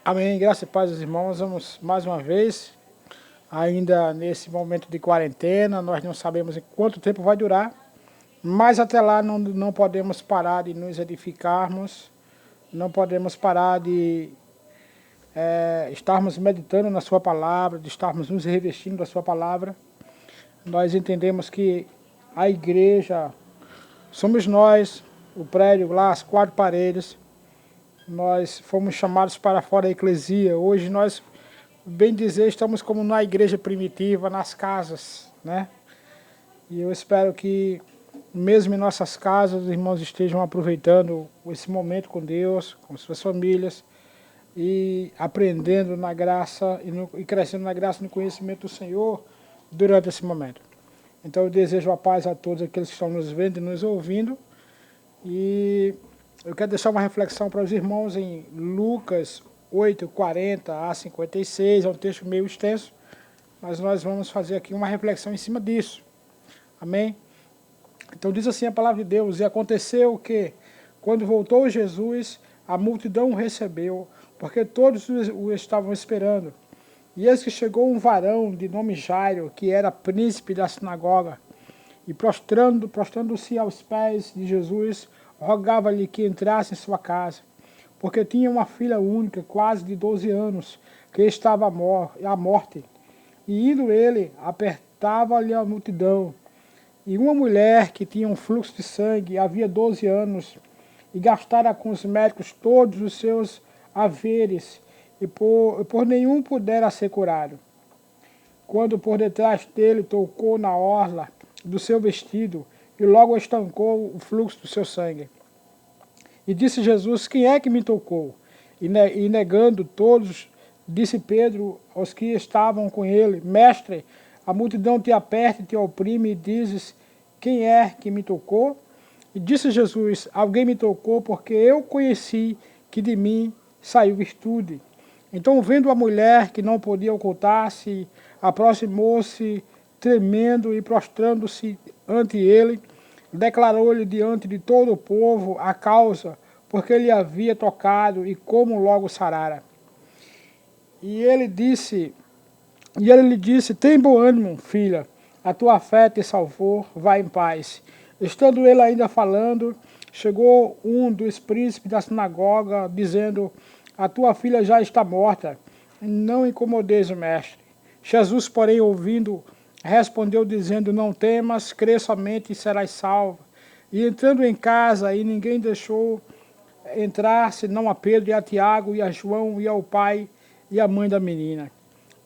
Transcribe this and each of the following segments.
Amém, graça e paz aos irmãos. Vamos mais uma vez, ainda nesse momento de quarentena, nós não sabemos em quanto tempo vai durar, mas até lá não podemos parar de nos edificarmos, não podemos parar de estarmos meditando na sua palavra, de estarmos nos revestindo da sua palavra. Nós entendemos que a igreja somos nós, o prédio lá, as quatro paredes. Nós fomos chamados para fora da eclesia. Hoje nós, bem dizer, estamos como na igreja primitiva, nas casas, né? E eu espero que, mesmo em nossas casas, os irmãos estejam aproveitando esse momento com Deus, com suas famílias, e aprendendo na graça e crescendo na graça e no conhecimento do Senhor durante esse momento. Então eu desejo a paz a todos aqueles que estão nos vendo e nos ouvindo. E eu quero deixar uma reflexão para os irmãos em Lucas 8, 40 a 56, é um texto meio extenso, mas nós vamos fazer aqui uma reflexão em cima disso. Amém? Então diz assim a palavra de Deus: e aconteceu que, quando voltou Jesus, a multidão o recebeu, porque todos o estavam esperando. E eis que chegou um varão de nome Jairo, que era príncipe da sinagoga, e prostrando-se aos pés de Jesus, rogava-lhe que entrasse em sua casa, porque tinha uma filha única, quase de 12 anos, que estava à morte. E indo ele, apertava-lhe a multidão. E uma mulher que tinha um fluxo de sangue havia 12 anos, e gastara com os médicos todos os seus haveres, e por nenhum pudera ser curado. Quando por detrás dele tocou na orla do seu vestido, e logo estancou o fluxo do seu sangue. E disse Jesus: quem é que me tocou? E negando todos, disse Pedro aos que estavam com ele: Mestre, a multidão te aperta e te oprime, e dizes: quem é que me tocou? E disse Jesus: alguém me tocou, porque eu conheci que de mim saiu virtude. Então, vendo a mulher que não podia ocultar-se, aproximou-se, tremendo e prostrando-se ante ele, declarou-lhe diante de todo o povo a causa, porque ele havia tocado e como logo sarara. E ele lhe disse: tem bom ânimo, filha, a tua fé te salvou, vai em paz. Estando ele ainda falando, chegou um dos príncipes da sinagoga, dizendo: a tua filha já está morta, não incomodeis o mestre. Jesus, porém, ouvindo, respondeu dizendo: não temas, crê somente e serás salva. E entrando em casa, e ninguém deixou entrar senão a Pedro e a Tiago e a João e ao pai e a mãe da menina.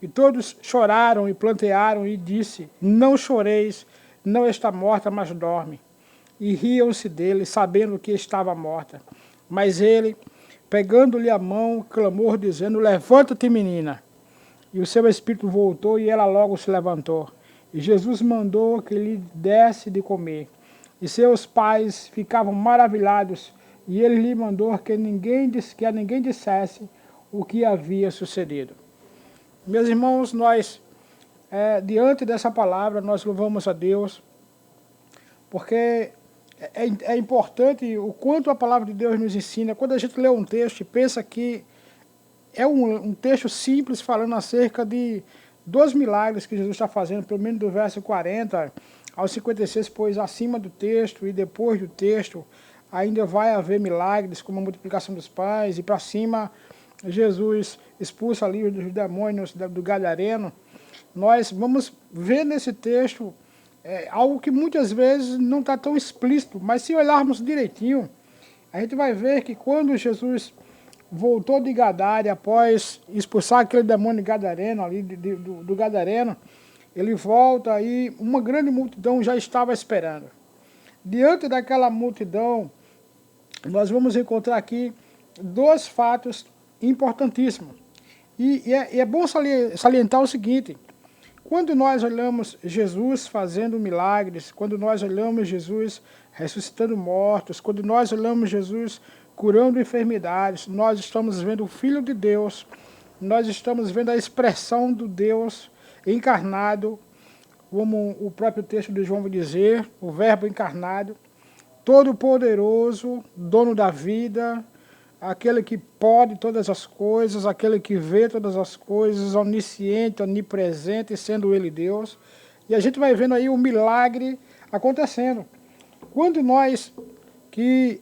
E todos choraram e plantearam, e disse: não choreis, não está morta, mas dorme. E riam-se dele, sabendo que estava morta. Mas ele, pegando-lhe a mão, clamou, dizendo: levanta-te, menina. E o seu espírito voltou, e ela logo se levantou. E Jesus mandou que lhe desse de comer. E seus pais ficavam maravilhados, e ele lhe mandou que a ninguém dissesse o que havia sucedido. Meus irmãos, nós, diante dessa palavra, nós louvamos a Deus, porque é importante o quanto a palavra de Deus nos ensina. Quando a gente lê um texto e pensa que é um texto simples falando acerca de dois milagres que Jesus está fazendo, pelo menos do verso 40 ao 56, pois acima do texto e depois do texto ainda vai haver milagres, como a multiplicação dos pães, e para cima Jesus expulsa ali os demônios do Gadareno. Nós vamos ver nesse texto algo que muitas vezes não está tão explícito, mas se olharmos direitinho, a gente vai ver que quando Jesus voltou de Gadara, após expulsar aquele demônio gadareno ali, do Gadareno, ele volta e uma grande multidão já estava esperando. Diante daquela multidão, nós vamos encontrar aqui dois fatos importantíssimos. E é bom salientar o seguinte: quando nós olhamos Jesus fazendo milagres, quando nós olhamos Jesus ressuscitando mortos, quando nós olhamos Jesus curando enfermidades, nós estamos vendo o Filho de Deus, nós estamos vendo a expressão do Deus encarnado, como o próprio texto de João vai dizer, o Verbo encarnado, todo-poderoso, dono da vida, aquele que pode todas as coisas, aquele que vê todas as coisas, onisciente, onipresente, sendo Ele Deus. E a gente vai vendo aí o milagre acontecendo. Quando nós, que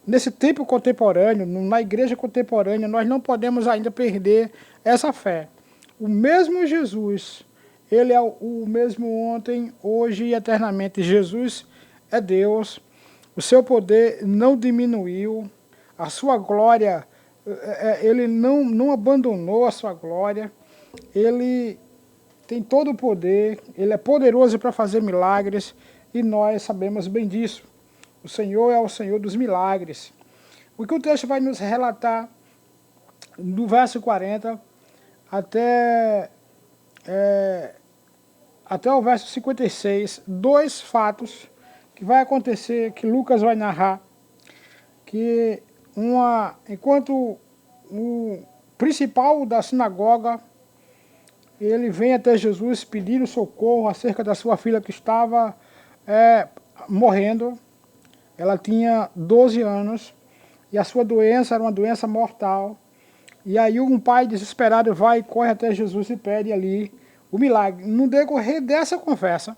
nesse tempo contemporâneo, na igreja contemporânea, nós não podemos ainda perder essa fé. O mesmo Jesus, Ele é o mesmo ontem, hoje e eternamente. Jesus é Deus, o seu poder não diminuiu, a sua glória, Ele não abandonou a sua glória, Ele tem todo o poder, Ele é poderoso para fazer milagres e nós sabemos bem disso. O Senhor é o Senhor dos milagres. O que o texto vai nos relatar do verso 40 até o verso 56, dois fatos que vai acontecer, que Lucas vai narrar, que enquanto o principal da sinagoga, ele vem até Jesus pedindo socorro acerca da sua filha que estava morrendo. Ela tinha 12 anos e a sua doença era uma doença mortal. E aí um pai desesperado vai e corre até Jesus e pede ali o milagre. No decorrer dessa conversa,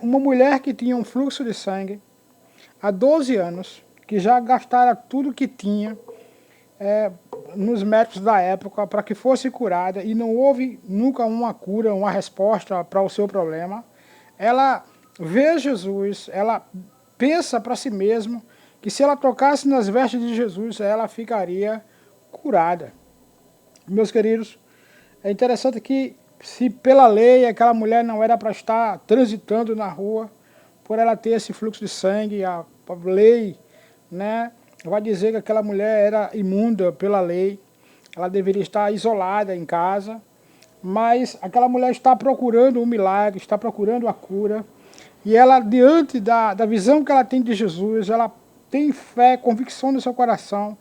uma mulher que tinha um fluxo de sangue há 12 anos, que já gastara tudo que tinha nos médicos da época para que fosse curada e não houve nunca uma cura, uma resposta para o seu problema, ela vê Jesus, ela pensa para si mesma que se ela tocasse nas vestes de Jesus, ela ficaria curada. Meus queridos, é interessante que se pela lei aquela mulher não era para estar transitando na rua, por ela ter esse fluxo de sangue, a lei, né, vai dizer que aquela mulher era imunda pela lei, ela deveria estar isolada em casa, mas aquela mulher está procurando um milagre, está procurando a cura, e ela, diante da visão que ela tem de Jesus, ela tem fé, convicção no seu coração,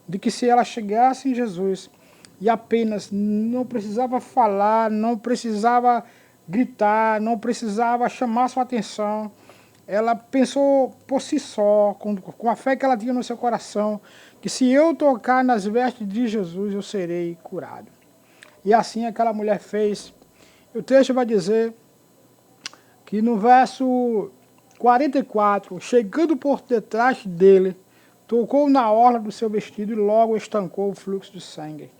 de que se ela chegasse em Jesus, e apenas não precisava falar, não precisava gritar, não precisava chamar sua atenção, ela pensou por si só, com a fé que ela tinha no seu coração, que se eu tocar nas vestes de Jesus, eu serei curado. E assim aquela mulher fez. O texto vai dizer que no verso 44, chegando por detrás dele, tocou na orla do seu vestido e logo estancou o fluxo de sangue.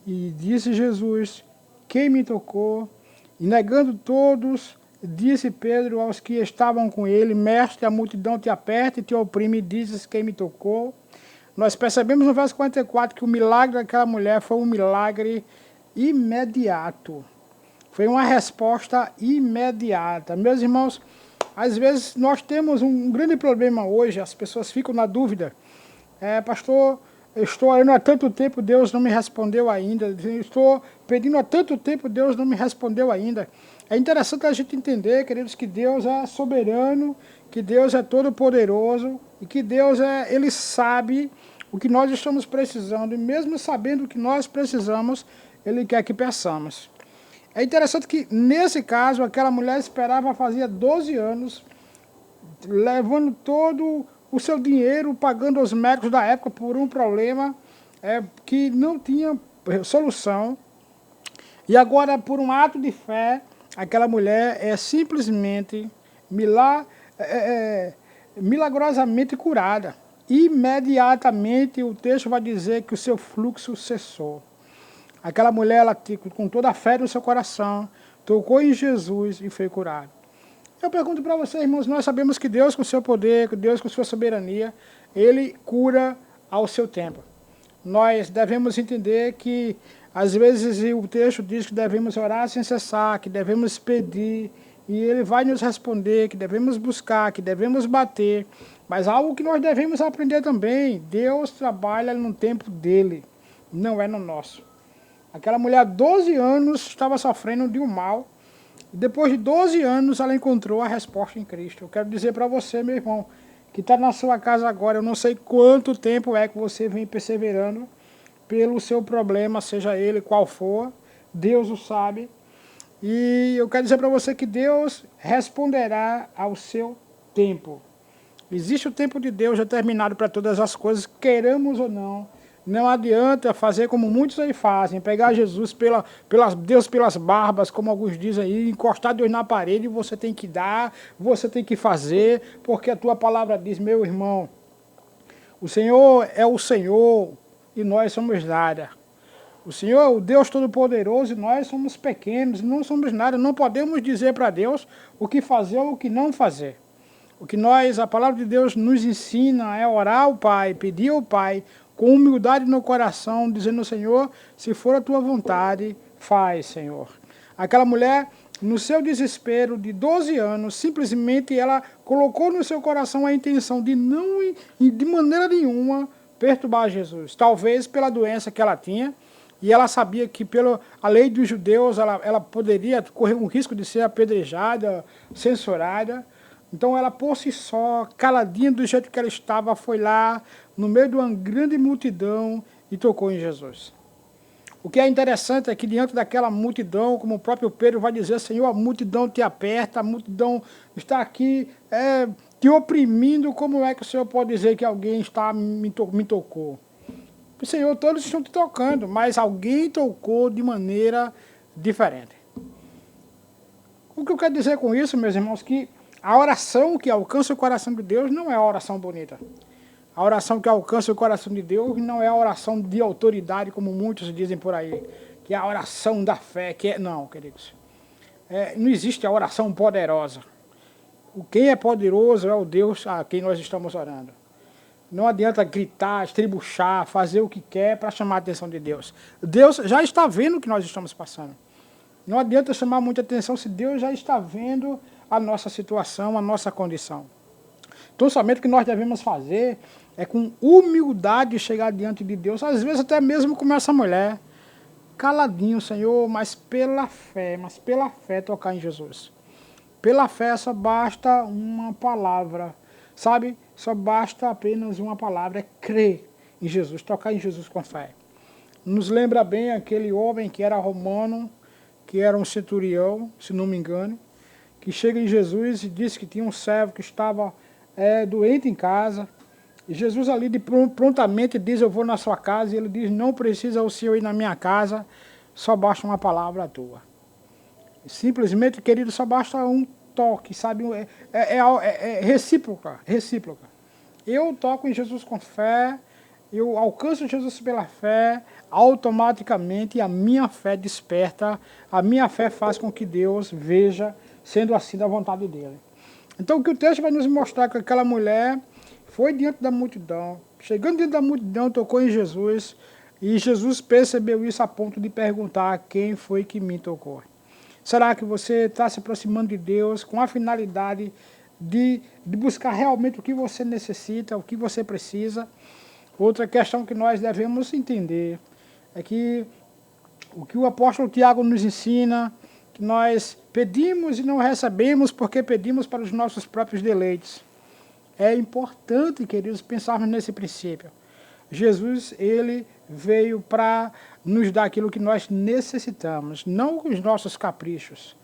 E disse Jesus, quem me tocou? E negando todos, disse Pedro aos que estavam com ele, mestre, a multidão te aperta e te oprime, e dizes quem me tocou. Nós percebemos no verso 44 que o milagre daquela mulher foi um milagre imediato. Foi uma resposta imediata. Meus irmãos, às vezes nós temos um grande problema hoje, as pessoas ficam na dúvida. Pastor, eu estou orando há tanto tempo, Deus não me respondeu ainda. Eu estou pedindo há tanto tempo, Deus não me respondeu ainda. É interessante a gente entender, queridos, que Deus é soberano, que Deus é todo-poderoso e que Deus Ele sabe o que nós estamos precisando. E mesmo sabendo o que nós precisamos, Ele quer que peçamos. É interessante que, nesse caso, aquela mulher esperava fazia 12 anos, levando todo o seu dinheiro, pagando aos médicos da época por um problema que não tinha solução. E agora, por um ato de fé, aquela mulher é simplesmente milagrosamente curada. Imediatamente o texto vai dizer que o seu fluxo cessou. Aquela mulher, ela, com toda a fé no seu coração, tocou em Jesus e foi curada. Eu pergunto para vocês, irmãos, nós sabemos que Deus com seu poder, que Deus com sua soberania, Ele cura ao seu tempo. Nós devemos entender que, às vezes, o texto diz que devemos orar sem cessar, que devemos pedir, e Ele vai nos responder, que devemos buscar, que devemos bater. Mas algo que nós devemos aprender também, Deus trabalha no tempo dEle, não é no nosso. Aquela mulher, há 12 anos, estava sofrendo de um mal. E depois de 12 anos, ela encontrou a resposta em Cristo. Eu quero dizer para você, meu irmão, que está na sua casa agora, eu não sei quanto tempo é que você vem perseverando pelo seu problema, seja ele qual for, Deus o sabe. E eu quero dizer para você que Deus responderá ao seu tempo. Existe o tempo de Deus determinado para todas as coisas, queiramos ou não. Não adianta fazer como muitos aí fazem, pegar Jesus Deus pelas barbas, como alguns dizem aí, encostar Deus na parede, você tem que dar, você tem que fazer, porque a tua palavra diz, meu irmão, o Senhor é o Senhor e nós somos nada. O Senhor é o Deus Todo-Poderoso e nós somos pequenos, não somos nada, não podemos dizer para Deus o que fazer ou o que não fazer. O que a palavra de Deus nos ensina é orar ao Pai, pedir ao Pai, com humildade no coração, dizendo, Senhor, se for a tua vontade, faz, Senhor. Aquela mulher, no seu desespero de 12 anos, simplesmente ela colocou no seu coração a intenção de não, de maneira nenhuma, perturbar Jesus. Talvez pela doença que ela tinha, e ela sabia que pela a lei dos judeus ela poderia correr um risco de ser apedrejada, censurada. Então ela por si só, caladinha do jeito que ela estava, foi lá no meio de uma grande multidão e tocou em Jesus. O que é interessante é que diante daquela multidão, como o próprio Pedro vai dizer, Senhor, a multidão te aperta, a multidão está aqui te oprimindo, como é que o Senhor pode dizer que alguém me tocou? Senhor, todos estão te tocando, mas alguém tocou de maneira diferente. O que eu quero dizer com isso, meus irmãos, que a oração que alcança o coração de Deus não é a oração bonita. A oração que alcança o coração de Deus não é a oração de autoridade, como muitos dizem por aí, que é a oração da fé, Não, queridos. Não existe a oração poderosa. Quem é poderoso é o Deus a quem nós estamos orando. Não adianta gritar, estribuchar, fazer o que quer para chamar a atenção de Deus. Deus já está vendo o que nós estamos passando. Não adianta chamar muita atenção se Deus já está vendo a nossa situação, a nossa condição. Então, somente o que nós devemos fazer é com humildade chegar diante de Deus, às vezes até mesmo como essa mulher, caladinho, Senhor, mas pela fé tocar em Jesus. Pela fé só basta uma palavra, sabe? Só basta apenas uma palavra, é crer em Jesus, tocar em Jesus com fé. Nos lembra bem aquele homem que era romano, que era um centurião, se não me engano, que chega em Jesus e disse que tinha um servo que estava doente em casa. E Jesus ali prontamente diz, eu vou na sua casa, e ele diz, não precisa o Senhor ir na minha casa, só basta uma palavra tua. Simplesmente, querido, só basta um toque, sabe? É recíproca. Eu toco em Jesus com fé, eu alcanço Jesus pela fé, automaticamente a minha fé desperta, a minha fé faz com que Deus veja, sendo assim da vontade dele. Então o que o texto vai nos mostrar é que aquela mulher foi diante da multidão, chegando diante da multidão, tocou em Jesus, e Jesus percebeu isso a ponto de perguntar quem foi que me tocou. Será que você está se aproximando de Deus com a finalidade de buscar realmente o que você necessita, o que você precisa? Outra questão que nós devemos entender é que o que o apóstolo Tiago nos ensina, que nós pedimos e não recebemos porque pedimos para os nossos próprios deleites. É importante, queridos, pensarmos nesse princípio. Jesus, ele veio para nos dar aquilo que nós necessitamos, não os nossos caprichos,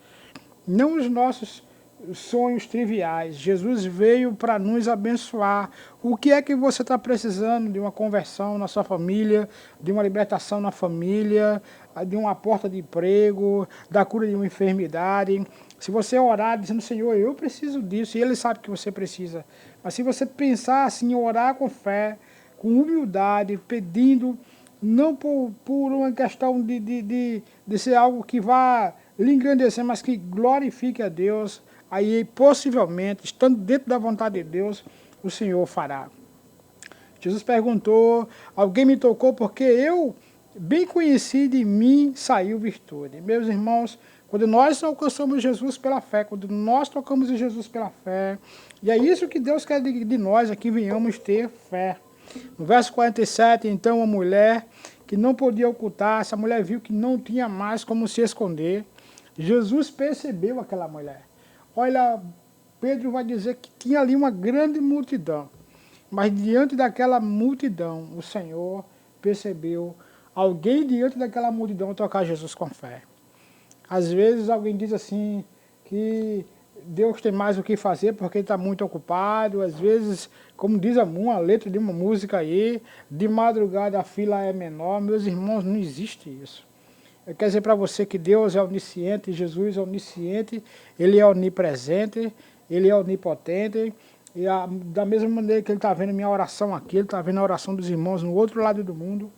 não os nossos sonhos triviais. Jesus veio para nos abençoar. O que é que você está precisando? De uma conversão na sua família, de uma libertação na família, de uma porta de emprego, da cura de uma enfermidade. Se você orar dizendo, Senhor, eu preciso disso, e Ele sabe que você precisa. Mas se você pensar assim, orar com fé, com humildade, pedindo, não por uma questão de ser algo que vá lhe engrandecer, mas que glorifique a Deus, aí possivelmente, estando dentro da vontade de Deus, o Senhor fará. Jesus perguntou, alguém me tocou porque eu bem conheci de mim saiu virtude. Meus irmãos, quando nós alcançamos Jesus pela fé, quando nós tocamos em Jesus pela fé, e é isso que Deus quer de nós, é que venhamos ter fé. No verso 47, então a mulher que não podia ocultar, essa mulher viu que não tinha mais como se esconder. Jesus percebeu aquela mulher. Olha, Pedro vai dizer que tinha ali uma grande multidão. Mas diante daquela multidão, o Senhor percebeu alguém diante daquela multidão tocar Jesus com fé. Às vezes alguém diz assim, que Deus tem mais o que fazer porque ele está muito ocupado. Às vezes, como diz uma letra de uma música aí, de madrugada a fila é menor. Meus irmãos, não existe isso. Eu quero dizer para você que Deus é onisciente, Jesus é onisciente, Ele é onipresente, Ele é onipotente. E da mesma maneira que Ele está vendo minha oração aqui, Ele está vendo a oração dos irmãos no outro lado do mundo.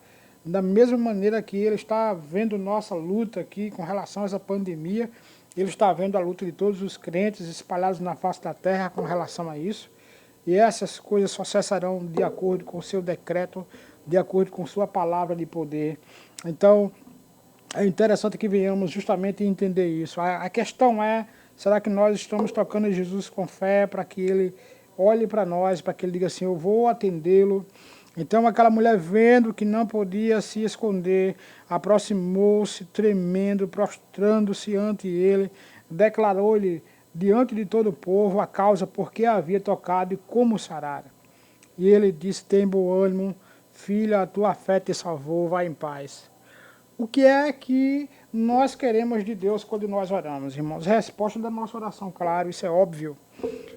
Da mesma maneira que Ele está vendo nossa luta aqui com relação a essa pandemia, Ele está vendo a luta de todos os crentes espalhados na face da terra com relação a isso. E essas coisas só cessarão de acordo com o seu decreto, de acordo com sua palavra de poder. Então, é interessante que venhamos justamente entender isso. A questão é, será que nós estamos tocando Jesus com fé para que Ele olhe para nós, para que Ele diga assim, eu vou atendê-lo. Então aquela mulher vendo que não podia se esconder, aproximou-se tremendo, prostrando-se ante Ele, declarou-lhe diante de todo o povo a causa por que havia tocado e como sarara. E ele disse, tem bom ânimo, filha, a tua fé te salvou, vai em paz. O que é que nós queremos de Deus quando nós oramos, irmãos? A resposta da nossa oração, claro, isso é óbvio.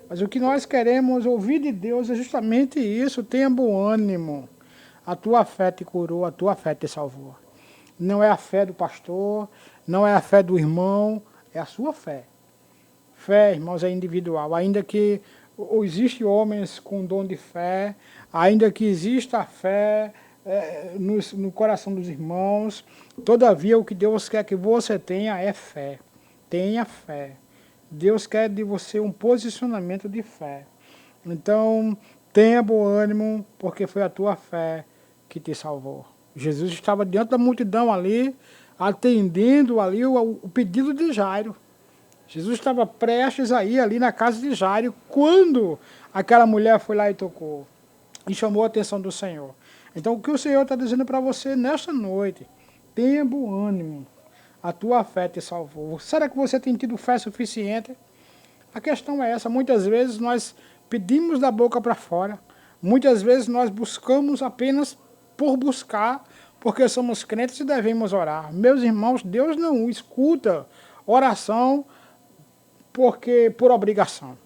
Mas o que nós queremos ouvir de Deus é justamente isso, tenha bom ânimo. A tua fé te curou, a tua fé te salvou. Não é a fé do pastor, não é a fé do irmão, é a sua fé. Fé, irmãos, é individual. Ainda que existem homens com dom de fé, ainda que exista a fé no coração dos irmãos, todavia o que Deus quer que você tenha é fé. Tenha fé. Deus quer de você um posicionamento de fé. Então, tenha bom ânimo, porque foi a tua fé que te salvou. Jesus estava diante da multidão ali, atendendo ali o pedido de Jairo. Jesus estava prestes a ir ali na casa de Jairo, quando aquela mulher foi lá e tocou, e chamou a atenção do Senhor. Então, o que o Senhor está dizendo para você nesta noite, tenha bom ânimo, a tua fé te salvou. Será que você tem tido fé suficiente? A questão é essa, muitas vezes nós pedimos da boca para fora, muitas vezes nós buscamos apenas por buscar, porque somos crentes e devemos orar. Meus irmãos, Deus não escuta oração por obrigação.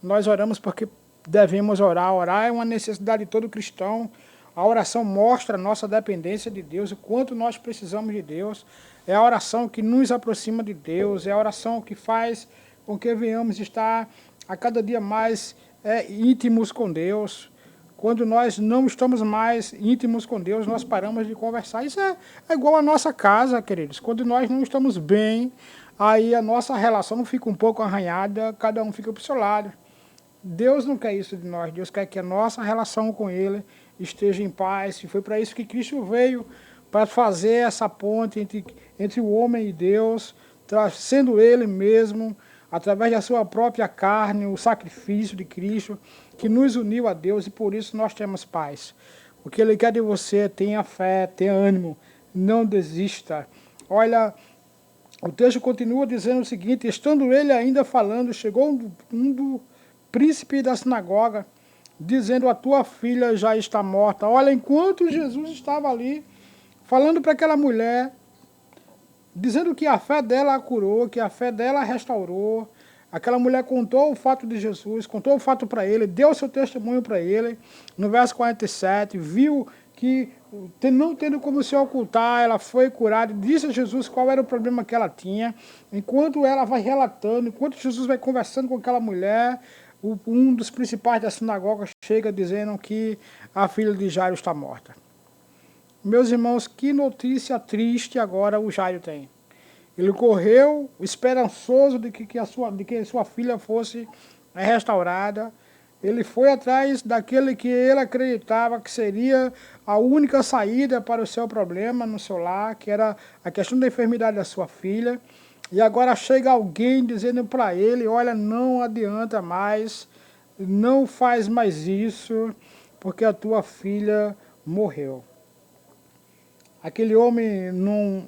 Nós oramos porque devemos orar. Orar é uma necessidade de todo cristão. A oração mostra a nossa dependência de Deus, o quanto nós precisamos de Deus. É a oração que nos aproxima de Deus, é a oração que faz com que venhamos estar a cada dia mais íntimos com Deus. Quando nós não estamos mais íntimos com Deus, nós paramos de conversar. Isso é igual a nossa casa, queridos. Quando nós não estamos bem, aí a nossa relação fica um pouco arranhada, cada um fica para o seu lado. Deus não quer isso de nós, Deus quer que a nossa relação com Ele esteja em paz. E foi para isso que Cristo veio, para fazer essa ponte entre o homem e Deus, sendo Ele mesmo, através da sua própria carne, o sacrifício de Cristo, que nos uniu a Deus, e por isso nós temos paz. O que Ele quer de você, tenha fé, tenha ânimo, não desista. Olha, o texto continua dizendo o seguinte, estando ele ainda falando, chegou um do príncipe da sinagoga, dizendo, a tua filha já está morta. Olha, enquanto Jesus estava ali, falando para aquela mulher, dizendo que a fé dela a curou, que a fé dela a restaurou, aquela mulher contou o fato de Jesus, contou o fato para ele, deu seu testemunho para ele, no verso 47, viu que, não tendo como se ocultar, ela foi curada, disse a Jesus qual era o problema que ela tinha. Enquanto ela vai relatando, enquanto Jesus vai conversando com aquela mulher, um dos principais da sinagoga chega dizendo que a filha de Jairo está morta. Meus irmãos, que notícia triste agora o Jairo tem. Ele correu esperançoso de que a sua filha fosse restaurada. Ele foi atrás daquele que ele acreditava que seria a única saída para o seu problema no seu lar, que era a questão da enfermidade da sua filha. E agora chega alguém dizendo para ele, olha, não adianta mais, não faz mais isso, porque a tua filha morreu. Aquele homem, não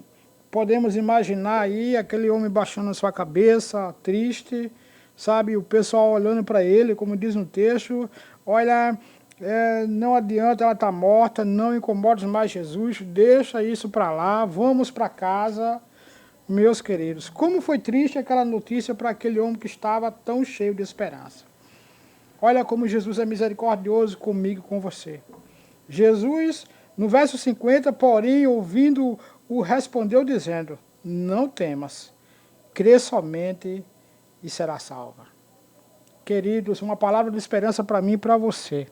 podemos imaginar aí, aquele homem baixando a sua cabeça, triste, sabe, o pessoal olhando para ele, como diz no texto, olha, não adianta, ela está morta, não incomodes mais Jesus, deixa isso para lá, vamos para casa. Meus queridos, como foi triste aquela notícia para aquele homem que estava tão cheio de esperança. Olha como Jesus é misericordioso comigo e com você. Jesus, no verso 50, porém, ouvindo-o, respondeu dizendo, não temas, crê somente e será salva. Queridos, uma palavra de esperança para mim e para você.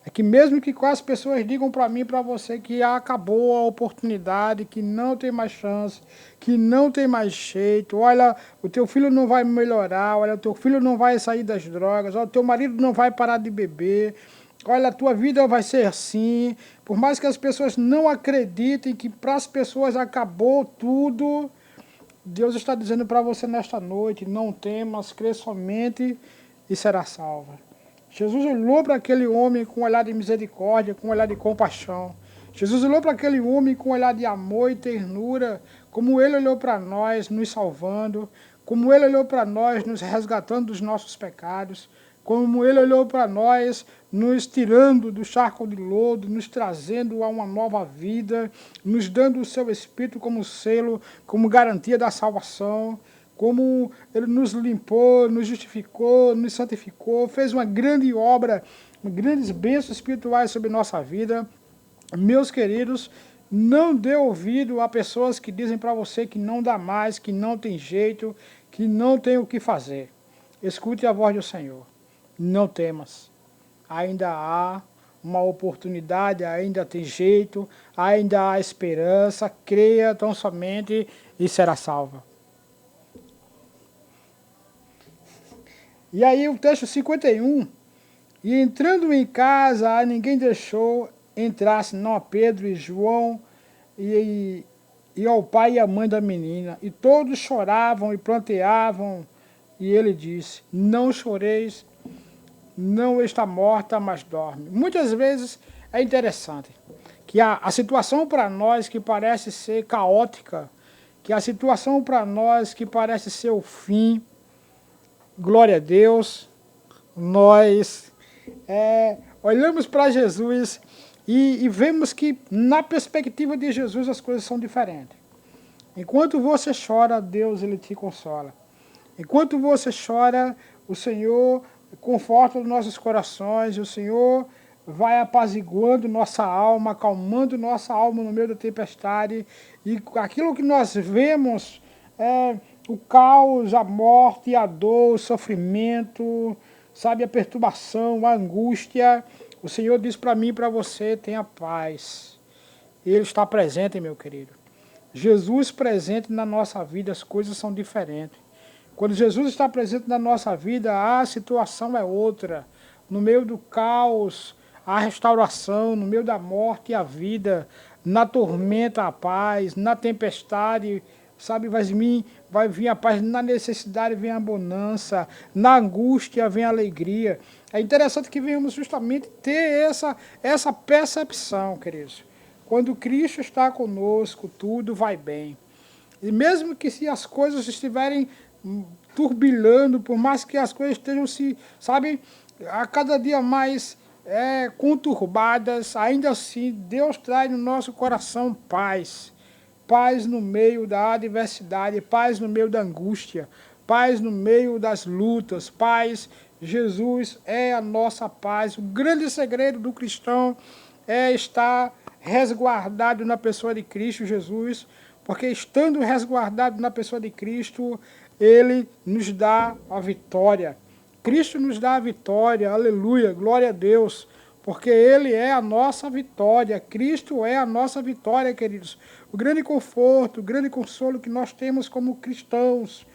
É que mesmo que as pessoas digam para mim e para você que acabou a oportunidade, que não tem mais chance, que não tem mais jeito, olha, o teu filho não vai melhorar, olha, o teu filho não vai sair das drogas, olha, o teu marido não vai parar de beber, olha, a tua vida vai ser assim, por mais que as pessoas não acreditem que para as pessoas acabou tudo, Deus está dizendo para você nesta noite, não temas, crê somente e será salva. Jesus olhou para aquele homem com um olhar de misericórdia, com um olhar de compaixão. Jesus olhou para aquele homem com um olhar de amor e ternura, como ele olhou para nós, nos salvando, como ele olhou para nós, nos resgatando dos nossos pecados, como ele olhou para nós, nos tirando do charco de lodo, nos trazendo a uma nova vida, nos dando o seu Espírito como selo, como garantia da salvação, como ele nos limpou, nos justificou, nos santificou, fez uma grande obra, grandes bênçãos espirituais sobre nossa vida. Meus queridos, não dê ouvido a pessoas que dizem para você que não dá mais, que não tem jeito, que não tem o que fazer. Escute a voz do Senhor. Não temas. Ainda há uma oportunidade, ainda tem jeito, ainda há esperança. Creia tão somente e será salva. E aí o texto 51, e entrando em casa, a ninguém deixou entrar, senão a Pedro e João, e ao pai e à mãe da menina. E todos choravam e planteavam, e ele disse, não choreis, não está morta, mas dorme. Muitas vezes é interessante que a situação para nós que parece ser caótica, que a situação para nós que parece ser o fim, glória a Deus, nós olhamos para Jesus e vemos que na perspectiva de Jesus as coisas são diferentes. Enquanto você chora, Deus ele te consola. Enquanto você chora, o Senhor conforta os nossos corações, o Senhor vai apaziguando nossa alma, acalmando nossa alma no meio da tempestade, e aquilo que nós vemos o caos, a morte, a dor, o sofrimento, sabe, a perturbação, a angústia. O Senhor diz para mim e para você, tenha paz. Ele está presente, meu querido. Jesus presente na nossa vida, as coisas são diferentes. Quando Jesus está presente na nossa vida, a situação é outra. No meio do caos, a restauração, no meio da morte, a vida, na tormenta, a paz, na tempestade, sabe, vai vir a paz, na necessidade vem a bonança, na angústia vem a alegria. É interessante que venhamos justamente ter essa percepção, queridos. Quando Cristo está conosco, tudo vai bem. E mesmo que se as coisas estiverem turbilhando, por mais que as coisas estejam sabe, a cada dia mais conturbadas, ainda assim Deus traz no nosso coração paz. Paz no meio da adversidade, paz no meio da angústia, paz no meio das lutas, paz. Jesus é a nossa paz. O grande segredo do cristão é estar resguardado na pessoa de Cristo Jesus, porque estando resguardado na pessoa de Cristo, ele nos dá a vitória. Cristo nos dá a vitória, aleluia, glória a Deus, porque ele é a nossa vitória, Cristo é a nossa vitória, queridos. O grande conforto, o grande consolo que nós temos como cristãos,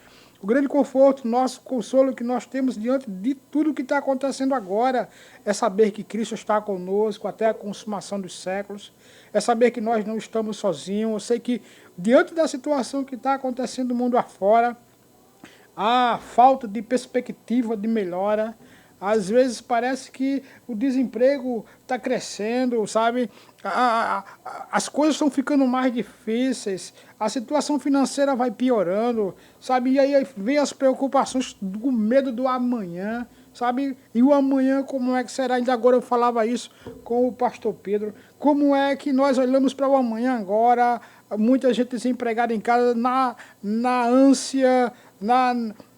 o grande conforto, nosso consolo que nós temos diante de tudo que está acontecendo agora, é saber que Cristo está conosco até a consumação dos séculos, é saber que nós não estamos sozinhos. Eu sei que diante da situação que está acontecendo no mundo afora, a falta de perspectiva de melhora, às vezes parece que o desemprego está crescendo, sabe? As coisas estão ficando mais difíceis, a situação financeira vai piorando, sabe? E aí vem as preocupações do medo do amanhã, sabe? E o amanhã, como é que será? Ainda agora eu falava isso com o pastor Pedro. Como é que nós olhamos para o amanhã agora? Muita gente desempregada em casa, na ânsia,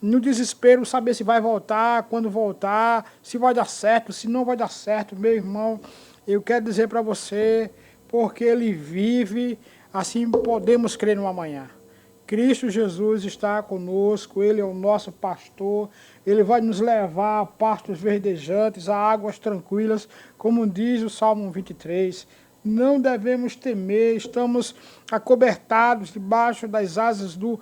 no desespero, saber se vai voltar, quando voltar, se vai dar certo, se não vai dar certo. Meu irmão, eu quero dizer para você, porque ele vive, assim podemos crer no amanhã. Cristo Jesus está conosco, Ele é o nosso pastor, Ele vai nos levar a pastos verdejantes, a águas tranquilas, como diz o Salmo 23. Não devemos temer, estamos acobertados debaixo das asas do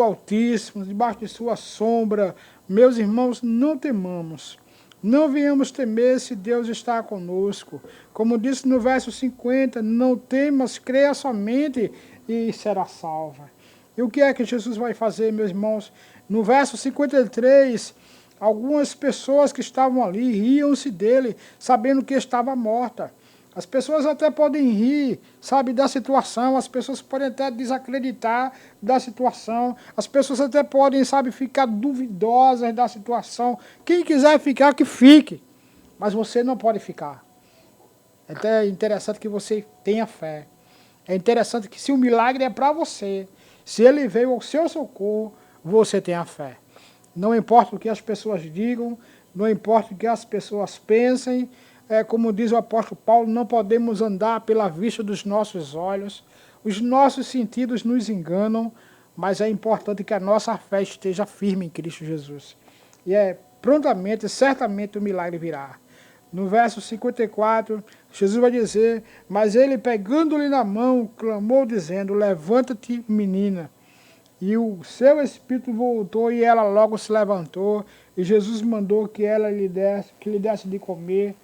Altíssimo, debaixo de sua sombra. Meus irmãos, não temamos. Não venhamos temer se Deus está conosco. Como disse no verso 50, não temas, creia somente e será salva. E o que é que Jesus vai fazer, meus irmãos? No verso 53, algumas pessoas que estavam ali riam-se dele, sabendo que estava morta. As pessoas até podem rir, sabe, da situação, as pessoas podem até desacreditar da situação, as pessoas até podem, sabe, ficar duvidosas da situação. Quem quiser ficar, que fique, mas você não pode ficar. É até interessante que você tenha fé. É interessante que se o milagre é para você, se ele veio ao seu socorro, você tenha fé. Não importa o que as pessoas digam, não importa o que as pessoas pensem, como diz o apóstolo Paulo, não podemos andar pela vista dos nossos olhos, os nossos sentidos nos enganam, mas é importante que a nossa fé esteja firme em Cristo Jesus. E prontamente, certamente o milagre virá. No verso 54, Jesus vai dizer, mas ele pegando-lhe na mão, clamou dizendo, levanta-te, menina. E o seu espírito voltou e ela logo se levantou, e Jesus mandou que lhe desse de comer.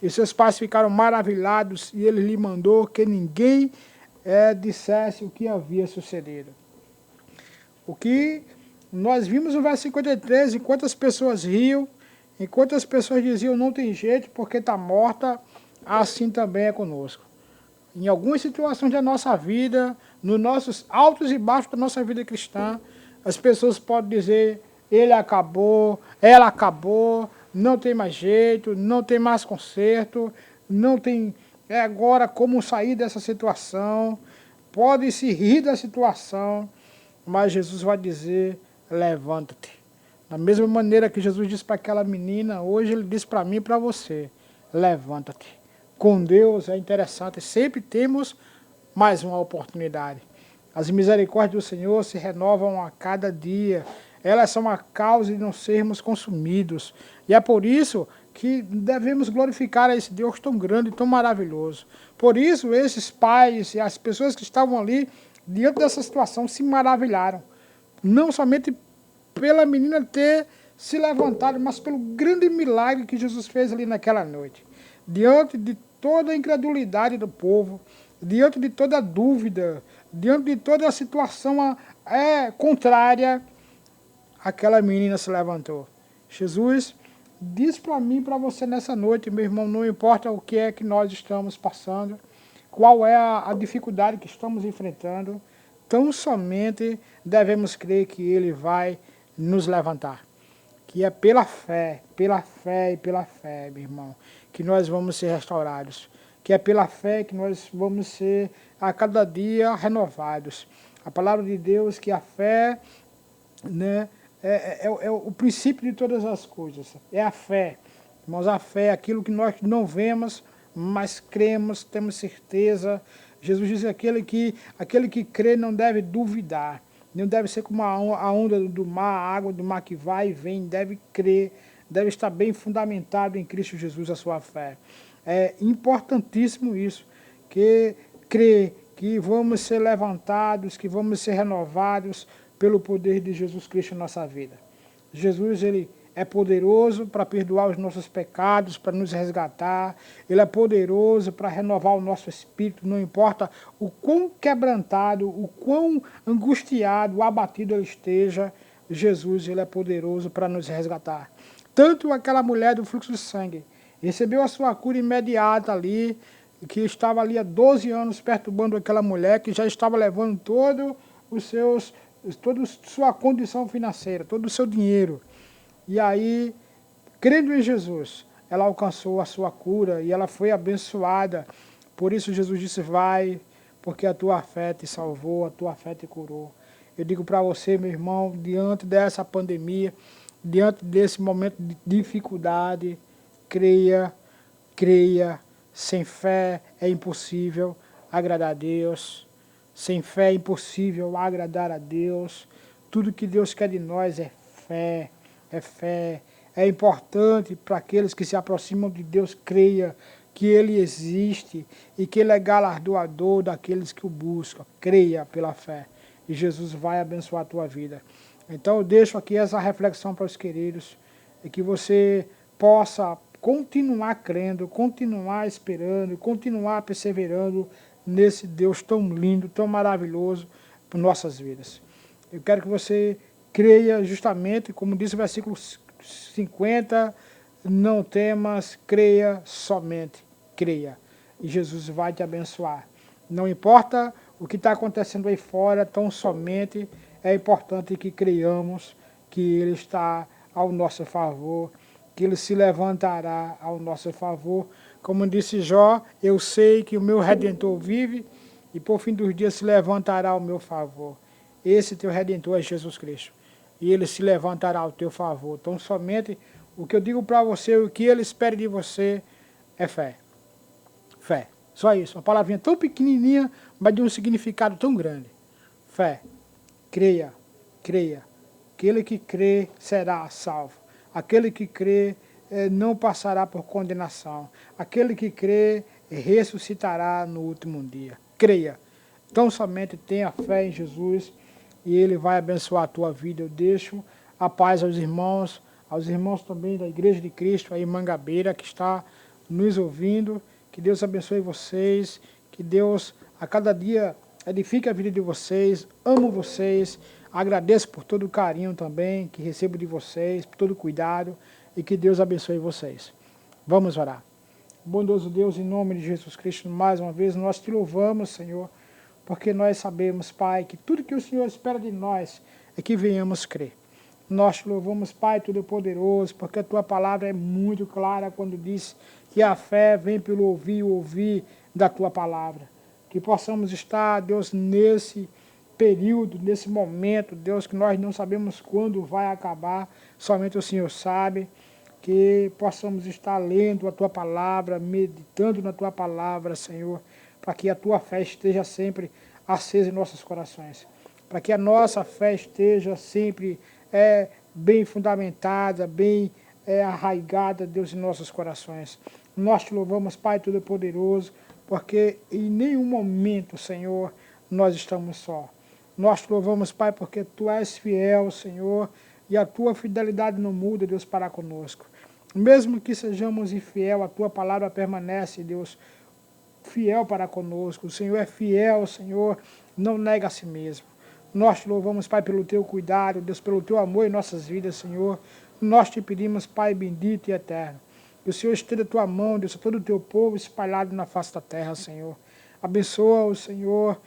E seus pais ficaram maravilhados, e ele lhe mandou que ninguém dissesse o que havia sucedido. O que nós vimos no verso 53, enquanto as pessoas riam, enquanto as pessoas diziam não tem jeito porque está morta, assim também é conosco. Em algumas situações da nossa vida, nos nossos altos e baixos da nossa vida cristã, as pessoas podem dizer, ele acabou, ela acabou, não tem mais jeito, não tem mais conserto, não tem agora como sair dessa situação, pode se rir da situação, mas Jesus vai dizer, levanta-te. Da mesma maneira que Jesus disse para aquela menina, hoje ele diz para mim e para você, levanta-te. Com Deus é interessante, sempre temos mais uma oportunidade. As misericórdias do Senhor se renovam a cada dia. Elas são a causa de não sermos consumidos. E é por isso que devemos glorificar a esse Deus tão grande e tão maravilhoso. Por isso, esses pais e as pessoas que estavam ali, diante dessa situação, se maravilharam. Não somente pela menina ter se levantado, mas pelo grande milagre que Jesus fez ali naquela noite. Diante de toda a incredulidade do povo, diante de toda a dúvida, diante de toda a situação contrária, aquela menina se levantou. Jesus diz para mim e para você nessa noite, meu irmão, não importa o que é que nós estamos passando, qual é a dificuldade que estamos enfrentando, tão somente devemos crer que Ele vai nos levantar. Que é pela fé e pela fé, meu irmão, que nós vamos ser restaurados. Que é pela fé que nós vamos ser a cada dia renovados. A palavra de Deus que a fé, né, é o princípio de todas as coisas. É a fé. Irmãos, a fé é aquilo que nós não vemos, mas cremos, temos certeza. Jesus diz que aquele que crê não deve duvidar. Não deve ser como a onda do mar, a água do mar que vai e vem, deve crer, deve estar bem fundamentado em Cristo Jesus a sua fé. É importantíssimo isso, que crer que vamos ser levantados, que vamos ser renovados pelo poder de Jesus Cristo em nossa vida. Jesus, ele é poderoso para perdoar os nossos pecados, para nos resgatar. Ele é poderoso para renovar o nosso espírito, não importa o quão quebrantado, o quão angustiado, abatido ele esteja, Jesus, ele é poderoso para nos resgatar. Tanto aquela mulher do fluxo de sangue recebeu a sua cura imediata ali, que estava ali há 12 anos perturbando aquela mulher, que já estava levando toda a sua condição financeira, todo o seu dinheiro. E aí, crendo em Jesus, ela alcançou a sua cura e ela foi abençoada. Por isso Jesus disse, vai, porque a tua fé te salvou, a tua fé te curou. Eu digo para você, meu irmão, diante dessa pandemia, diante desse momento de dificuldade, creia, creia. Sem fé é impossível agradar a Deus. Sem fé é impossível agradar a Deus. Tudo que Deus quer de nós é fé, é fé. É importante para aqueles que se aproximam de Deus, creia que Ele existe e que Ele é galardoador daqueles que o buscam. Creia pela fé e Jesus vai abençoar a tua vida. Então eu deixo aqui essa reflexão para os queridos e que você possa continuar crendo, continuar esperando, continuar perseverando nesse Deus tão lindo, tão maravilhoso para nossas vidas. Eu quero que você creia justamente, como diz o versículo 50, não temas, creia somente, creia. E Jesus vai te abençoar. Não importa o que está acontecendo aí fora, tão somente é importante que creiamos que Ele está ao nosso favor, que Ele se levantará ao nosso favor. Como disse Jó, eu sei que o meu Redentor vive e por fim dos dias se levantará ao meu favor. Esse teu Redentor é Jesus Cristo e Ele se levantará ao teu favor. Então somente o que eu digo para você, o que Ele espera de você é fé. Fé. Só isso. Uma palavrinha tão pequenininha, mas de um significado tão grande. Fé. Creia. Creia. Aquele que crê será salvo. Aquele que crê não passará por condenação. Aquele que crê ressuscitará no último dia. Creia. Então somente tenha fé em Jesus e Ele vai abençoar a tua vida. Eu deixo a paz aos irmãos também da Igreja de Cristo aí em Mangabeira que está nos ouvindo. Que Deus abençoe vocês, que Deus a cada dia edifique a vida de vocês. Amo vocês, agradeço por todo o carinho também que recebo de vocês, por todo o cuidado e que Deus abençoe vocês. Vamos orar. Bondoso Deus, em nome de Jesus Cristo, mais uma vez nós te louvamos, Senhor, porque nós sabemos, Pai, que tudo que o Senhor espera de nós é que venhamos crer. Nós te louvamos, Pai Todo-Poderoso, porque a tua palavra é muito clara quando diz que a fé vem pelo ouvir e ouvir da tua palavra. Que possamos estar, Deus, nesse período, nesse momento, Deus, que nós não sabemos quando vai acabar, somente o Senhor sabe. Que possamos estar lendo a tua palavra, meditando na tua palavra, Senhor, para que a tua fé esteja sempre acesa em nossos corações. Para que a nossa fé esteja sempre bem fundamentada, bem arraigada, Deus, em nossos corações. Nós te louvamos, Pai Todo-Poderoso, porque em nenhum momento, Senhor, nós estamos só. Nós te louvamos, Pai, porque tu és fiel, Senhor, e a tua fidelidade não muda, Deus, para conosco. Mesmo que sejamos infiel, a tua palavra permanece, Deus, fiel para conosco. O Senhor é fiel, Senhor, não nega a si mesmo. Nós te louvamos, Pai, pelo teu cuidado, Deus, pelo teu amor em nossas vidas, Senhor. Nós te pedimos, Pai bendito e eterno, que o Senhor estenda a tua mão, Deus, a todo o teu povo espalhado na face da terra, Senhor. Abençoa o Senhor,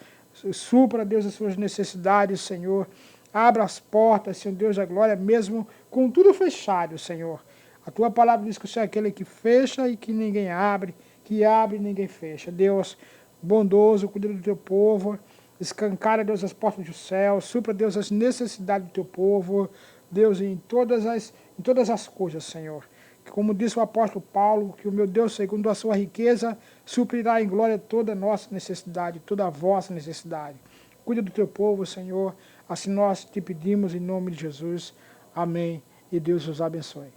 supra, Deus, as suas necessidades, Senhor. Abra as portas, Senhor Deus da glória, mesmo com tudo fechado, Senhor. A tua palavra diz que o Senhor é aquele que fecha e que ninguém abre, que abre e ninguém fecha. Deus bondoso, cuida do teu povo. Escancara, Deus, as portas do céu, supra, Deus, as necessidades do teu povo, Deus, em todas as coisas, Senhor. Que, como disse o apóstolo Paulo, que o meu Deus, segundo a sua riqueza, suprirá em glória toda a nossa necessidade, toda a vossa necessidade. Cuida do teu povo, Senhor, assim nós te pedimos em nome de Jesus. Amém. E Deus os abençoe.